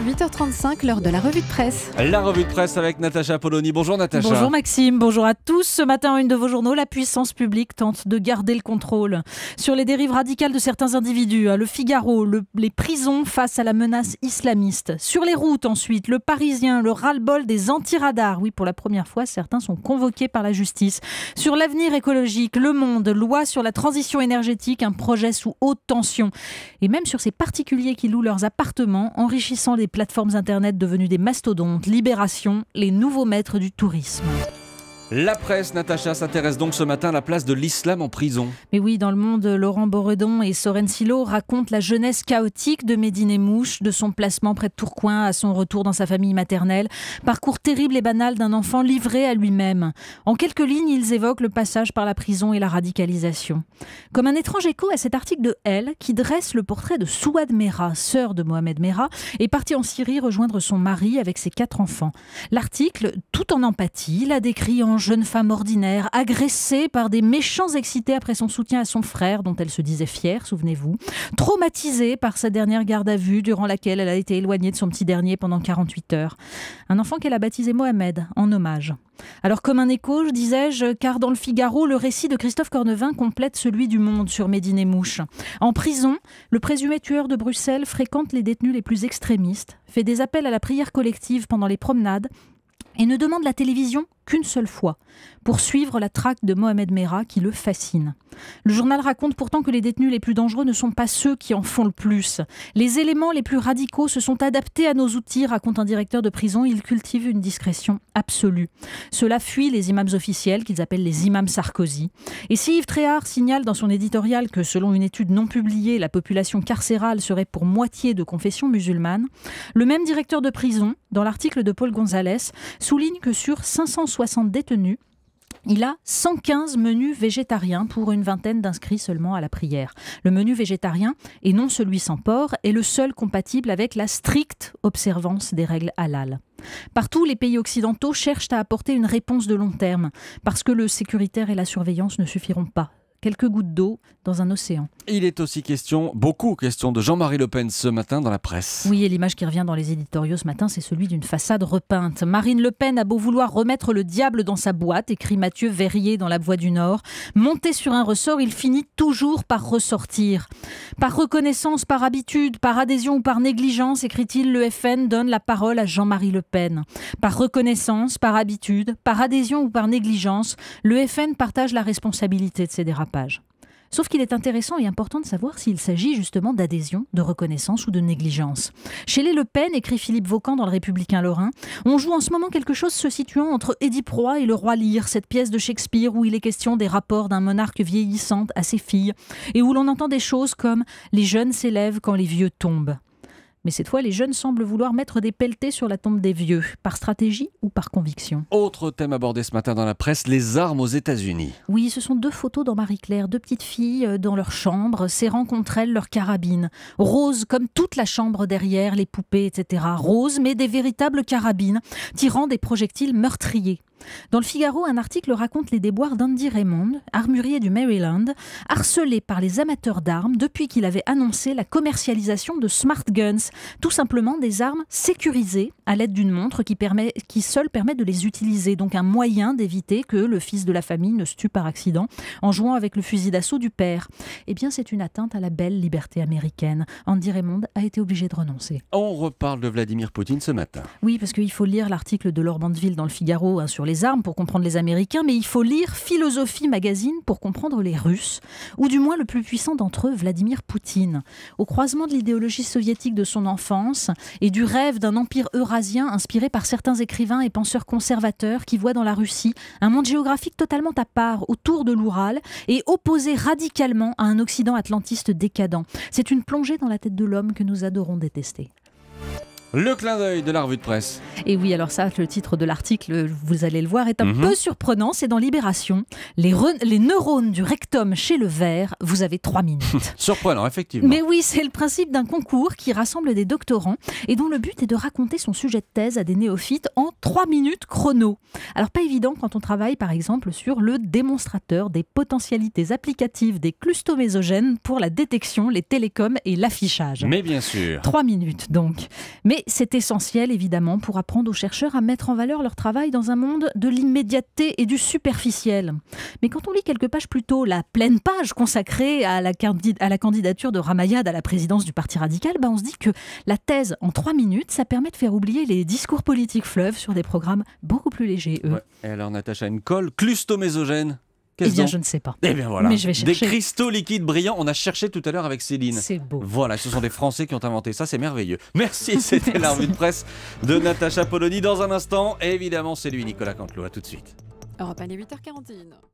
8h35, l'heure de la revue de presse. La revue de presse avec Natacha Polony. Bonjour Natacha. Bonjour Maxime, bonjour à tous. Ce matin, en une de vos journaux, la puissance publique tente de garder le contrôle sur les dérives radicales de certains individus. Le Figaro, les prisons face à la menace islamiste. Sur les routes ensuite, le Parisien, le ras-le-bol des anti-radars. Oui, pour la première fois, certains sont convoqués par la justice. Sur l'avenir écologique, Le Monde, loi sur la transition énergétique, un projet sous haute tension. Et même sur ces particuliers qui louent leurs appartements, enrichissant les plateformes internet devenues des mastodontes. Libération, les nouveaux maîtres du tourisme. La presse, Natacha, s'intéresse donc ce matin à la place de l'islam en prison. Mais oui, dans Le Monde, Laurent Boredon et Soren Silo racontent la jeunesse chaotique de Médine Mouche, de son placement près de Tourcoing à son retour dans sa famille maternelle. Parcours terrible et banal d'un enfant livré à lui-même. En quelques lignes, ils évoquent le passage par la prison et la radicalisation. Comme un étrange écho à cet article de Elle qui dresse le portrait de Souad Merah, sœur de Mohamed Merah, est partie en Syrie rejoindre son mari avec ses 4 enfants. L'article, tout en empathie, la décrit en jeune femme ordinaire, agressée par des méchants excités après son soutien à son frère, dont elle se disait fière, souvenez-vous. Traumatisée par sa dernière garde à vue, durant laquelle elle a été éloignée de son petit dernier pendant 48 heures. Un enfant qu'elle a baptisé Mohamed, en hommage. Alors comme un écho, disais-je, car dans le Figaro, le récit de Christophe Cornevin complète celui du Monde sur Médine Mouche. En prison, le présumé tueur de Bruxelles fréquente les détenus les plus extrémistes, fait des appels à la prière collective pendant les promenades et ne demande la télévision qu'une seule fois, pour suivre la traque de Mohamed Merah qui le fascine. Le journal raconte pourtant que les détenus les plus dangereux ne sont pas ceux qui en font le plus. Les éléments les plus radicaux se sont adaptés à nos outils, raconte un directeur de prison. Ils cultivent une discrétion absolue. Cela fuit les imams officiels, qu'ils appellent les imams Sarkozy. Et si Yves Tréhard signale dans son éditorial que, selon une étude non publiée, la population carcérale serait pour moitié de confession musulmane, le même directeur de prison, dans l'article de Paul Gonzalez, souligne que sur 560 détenus, il a 115 menus végétariens pour une vingtaine d'inscrits seulement à la prière. Le menu végétarien, et non celui sans porc, est le seul compatible avec la stricte observance des règles halal. Partout, les pays occidentaux cherchent à apporter une réponse de long terme, parce que le sécuritaire et la surveillance ne suffiront pas. Quelques gouttes d'eau dans un océan. Il est aussi beaucoup question de Jean-Marie Le Pen ce matin dans la presse. Oui, et l'image qui revient dans les éditoriaux ce matin, c'est celui d'une façade repeinte. Marine Le Pen a beau vouloir remettre le diable dans sa boîte, écrit Mathieu Verrier dans La Voix du Nord. Monté sur un ressort, il finit toujours par ressortir. Par reconnaissance, par habitude, par adhésion ou par négligence, écrit-il, le FN donne la parole à Jean-Marie Le Pen. Par reconnaissance, par habitude, par adhésion ou par négligence, le FN partage la responsabilité de ces dérapages. Sauf qu'il est intéressant et important de savoir s'il s'agit justement d'adhésion, de reconnaissance ou de négligence. Chez les Le Pen, écrit Philippe Vaucan dans Le Républicain Lorrain, on joue en ce moment quelque chose se situant entre Édipe Roi et le Roi Lear, cette pièce de Shakespeare où il est question des rapports d'un monarque vieillissant à ses filles et où l'on entend des choses comme « les jeunes s'élèvent quand les vieux tombent ». Mais cette fois, les jeunes semblent vouloir mettre des pelletés sur la tombe des vieux, par stratégie ou par conviction. Autre thème abordé ce matin dans la presse, les armes aux États-Unis. Oui, ce sont 2 photos dans Marie-Claire, 2 petites filles dans leur chambre, serrant contre elles leurs carabines. Roses comme toute la chambre derrière, les poupées, etc. Roses, mais des véritables carabines, tirant des projectiles meurtriers. Dans le Figaro, un article raconte les déboires d'Andy Raymond, armurier du Maryland, harcelé par les amateurs d'armes depuis qu'il avait annoncé la commercialisation de Smart Guns, tout simplement des armes sécurisées à l'aide d'une montre qui seule permet de les utiliser, donc un moyen d'éviter que le fils de la famille ne se tue par accident en jouant avec le fusil d'assaut du père. Eh bien, c'est une atteinte à la belle liberté américaine. Andy Raymond a été obligé de renoncer. On reparle de Vladimir Poutine ce matin. Oui, parce qu'il faut lire l'article de Laure Bandeville dans le Figaro sur les armes pour comprendre les Américains, mais il faut lire Philosophie Magazine pour comprendre les Russes, ou du moins le plus puissant d'entre eux, Vladimir Poutine. Au croisement de l'idéologie soviétique de son enfance et du rêve d'un empire eurasien inspiré par certains écrivains et penseurs conservateurs qui voient dans la Russie un monde géographique totalement à part, autour de l'Oural, et opposé radicalement à un Occident atlantiste décadent. C'est une plongée dans la tête de l'homme que nous adorons détester. Le clin d'œil de la revue de presse. Et oui, alors ça, le titre de l'article, vous allez le voir, est un peu surprenant. C'est dans Libération. Les neurones du rectum chez le ver, vous avez 3 minutes. Surprenant, effectivement. Mais oui, c'est le principe d'un concours qui rassemble des doctorants et dont le but est de raconter son sujet de thèse à des néophytes en 3 minutes chrono. Alors pas évident quand on travaille par exemple sur le démonstrateur des potentialités applicatives des clustomésogènes pour la détection, les télécoms et l'affichage. Mais bien sûr. 3 minutes donc. Mais Mais c'est essentiel, évidemment, pour apprendre aux chercheurs à mettre en valeur leur travail dans un monde de l'immédiateté et du superficiel. Mais quand on lit quelques pages plus tôt, la pleine page consacrée à la candidature de Ramayad à la présidence du Parti radical, on se dit que la thèse en 3 minutes, ça permet de faire oublier les discours politiques fleuves sur des programmes beaucoup plus légers, eux. Ouais. Et alors, Natacha, une colle clustomésogène. Eh bien, je ne sais pas. Eh bien voilà, mais je vais chercher. Des cristaux liquides brillants, on a cherché tout à l'heure avec Céline. C'est beau. Voilà, ce sont des Français qui ont inventé ça, c'est merveilleux. Merci, c'était la revue de presse de Natacha Polony. Dans un instant, évidemment, c'est lui, Nicolas Canteloup. À tout de suite. Europe 1, 8h41.